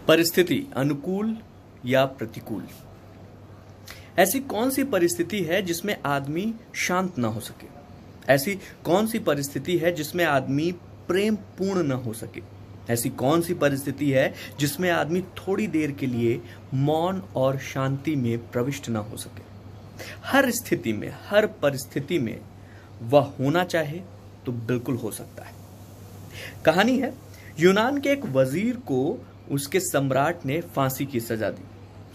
परिस्थिति अनुकूल या प्रतिकूल। ऐसी कौन सी परिस्थिति है जिसमें आदमी शांत ना हो सके? ऐसी कौन सी परिस्थिति है जिसमें आदमी प्रेम पूर्ण न हो सके? ऐसी कौन सी परिस्थिति है जिसमें आदमी थोड़ी देर के लिए मौन और शांति में प्रविष्ट ना हो सके? हर स्थिति में, हर परिस्थिति में वह होना चाहे तो बिल्कुल हो सकता है। कहानी है, यूनान के एक वजीर को उसके सम्राट ने फांसी की सजा दी।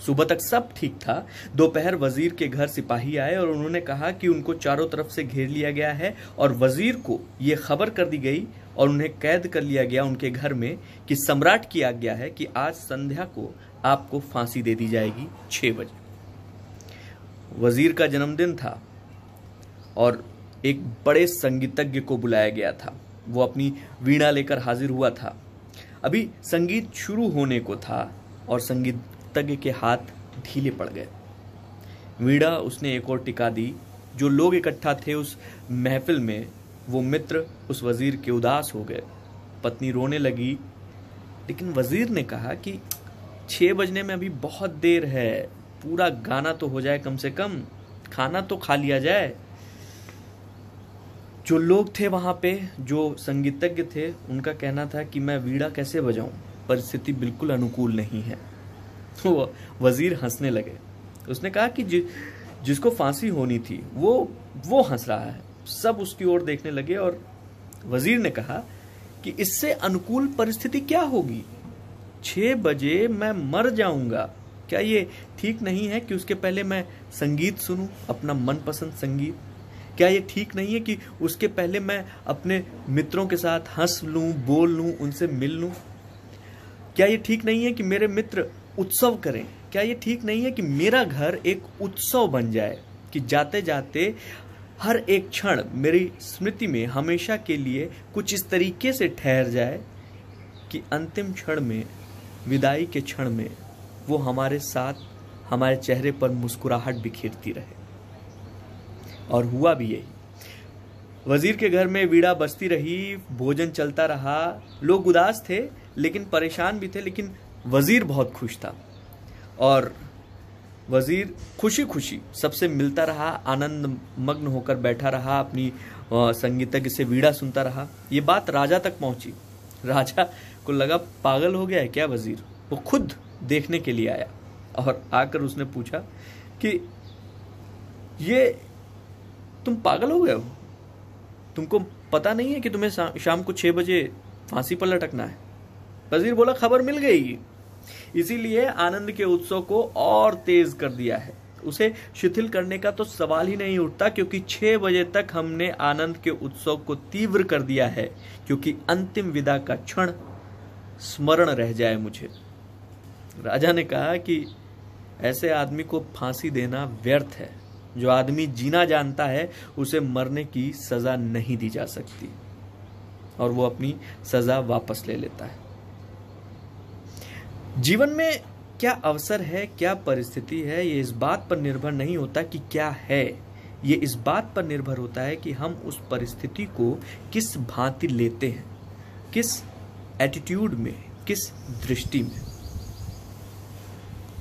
सुबह तक सब ठीक था। दोपहर वजीर के घर सिपाही आए और उन्होंने कहा कि उनको चारों तरफ से घेर लिया गया है और वजीर को यह खबर कर दी गई और उन्हें कैद कर लिया गया उनके घर में कि सम्राट की आज्ञा है कि आज संध्या को आपको फांसी दे दी जाएगी 6 बजे। वजीर का जन्मदिन था और एक बड़े संगीतज्ञ को बुलाया गया था। वो अपनी वीणा लेकर हाजिर हुआ था। अभी संगीत शुरू होने को था और संगीतज्ञ के हाथ ढीले पड़ गए। वीणा उसने एक और टिका दी। जो लोग इकट्ठा थे उस महफिल में, वो मित्र उस वजीर के उदास हो गए। पत्नी रोने लगी, लेकिन वजीर ने कहा कि 6 बजने में अभी बहुत देर है, पूरा गाना तो हो जाए, कम से कम खाना तो खा लिया जाए। जो लोग थे वहां पे, जो संगीतज्ञ थे, उनका कहना था कि मैं वीणा कैसे बजाऊं, परिस्थिति बिल्कुल अनुकूल नहीं है। तो वजीर हंसने लगे। उसने कहा कि जिसको फांसी होनी थी वो हंस रहा है। सब उसकी ओर देखने लगे और वजीर ने कहा कि इससे अनुकूल परिस्थिति क्या होगी? 6 बजे मैं मर जाऊंगा। क्या ये ठीक नहीं है कि उसके पहले मैं संगीत सुनूं, अपना मनपसंद संगीत? क्या ये ठीक नहीं है कि उसके पहले मैं अपने मित्रों के साथ हंस लूं, बोल लूं, उनसे मिल लूं? क्या ये ठीक नहीं है कि मेरे मित्र उत्सव करें? क्या ये ठीक नहीं है कि मेरा घर एक उत्सव बन जाए, कि जाते जाते हर एक क्षण मेरी स्मृति में हमेशा के लिए कुछ इस तरीके से ठहर जाए कि अंतिम क्षण में, विदाई के क्षण में, वो हमारे साथ हमारे चेहरे पर मुस्कुराहट बिखेरती रहे। और हुआ भी यही। वजीर के घर में वीणा बजती रही, भोजन चलता रहा। लोग उदास थे लेकिन परेशान भी थे, लेकिन वजीर बहुत खुश था और वजीर खुशी खुशी सबसे मिलता रहा, आनंद मग्न होकर बैठा रहा, अपनी संगीतज्ञ से वीणा सुनता रहा। ये बात राजा तक पहुंची। राजा को लगा पागल हो गया है क्या वजीर? वो खुद देखने के लिए आया और आकर उसने पूछा कि ये तुम पागल हो गए हो? तुमको पता नहीं है कि तुम्हें शाम को 6 बजे फांसी पर लटकना है? वजीर बोला, खबर मिल गई, इसीलिए आनंद के उत्सव को और तेज कर दिया है। उसे शिथिल करने का तो सवाल ही नहीं उठता, क्योंकि 6 बजे तक हमने आनंद के उत्सव को तीव्र कर दिया है, क्योंकि अंतिम विदा का क्षण स्मरण रह जाए मुझे। राजा ने कहा कि ऐसे आदमी को फांसी देना व्यर्थ है। जो आदमी जीना जानता है उसे मरने की सजा नहीं दी जा सकती, और वो अपनी सजा वापस ले लेता है। जीवन में क्या अवसर है, क्या परिस्थिति है, ये इस बात पर निर्भर नहीं होता कि क्या है। ये इस बात पर निर्भर होता है कि हम उस परिस्थिति को किस भांति लेते हैं, किस एटीट्यूड में, किस दृष्टि में।